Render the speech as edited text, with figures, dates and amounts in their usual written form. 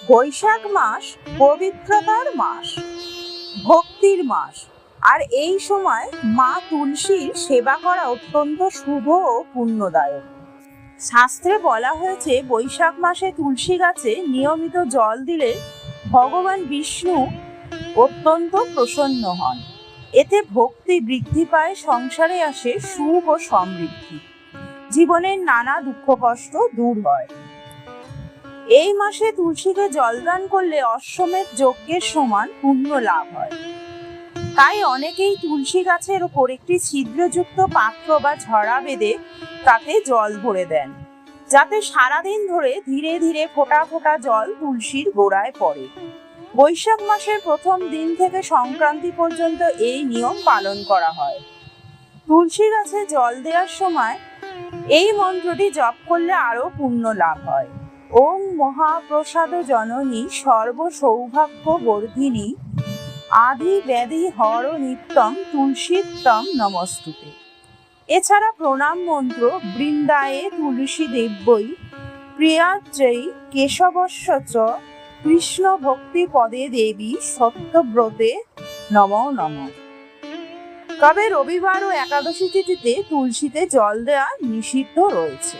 বৈশাখ মাস পবিত্রতার মাস, ভক্তির মাস। আর এই সময় মা তুলসীর সেবা করা অত্যন্ত শুভ ও পুণ্যদায়ক। শাস্ত্রে বলা হয়েছে বৈশাখ মাসে তুলসী গাছে নিয়মিত জল দিলে ভগবান বিষ্ণু অত্যন্ত প্রসন্ন হন। এতে ভক্তি বৃদ্ধি পায়, সংসারে আসে সুখ ও সমৃদ্ধি, জীবনের নানা দুঃখ কষ্ট দূর হয়। এই মাসে তুলসীকে জলদান করলে অশ্বমেধ যজ্ঞের সমান পুণ্য লাভ হয়। তাই অনেকেই তুলসী গাছের উপর একটি ছিদ্রযুক্ত পাত্র বা ঝরা বেঁধে তাতে জল ভরে দেন, যাতে সারাদিন ধরে ধীরে ধীরে ফোঁটা ফোঁটা জল তুলসীর গোড়ায় পড়ে। বৈশাখ মাসের প্রথম দিন থেকে সংক্রান্তি পর্যন্ত এই নিয়ম পালন করা হয়। তুলসী গাছে জল দেওয়ার সময় এই মন্ত্রটি জপ করলে আরো পুণ্য লাভ হয়। ওং মহাপ্রসাদ জননী সর্ব সৌভাগ্য বর্ধিনী আদি ব্যাধি হর নিত্যম তুলসীতম নমস্তুতে। এছাড়া প্রণাম মন্ত্র বৃন্দায়ে তুলসী দেব্যই প্রিয়াজ্জয়ী কেশবস্য চ কৃষ্ণ ভক্তি পদে দেবী সত্যব্রতে নমো নমঃ। তবে রবিবার ও একাদশী তিথিতে তুলসীতে জল দেওয়া নিষিদ্ধ রয়েছে।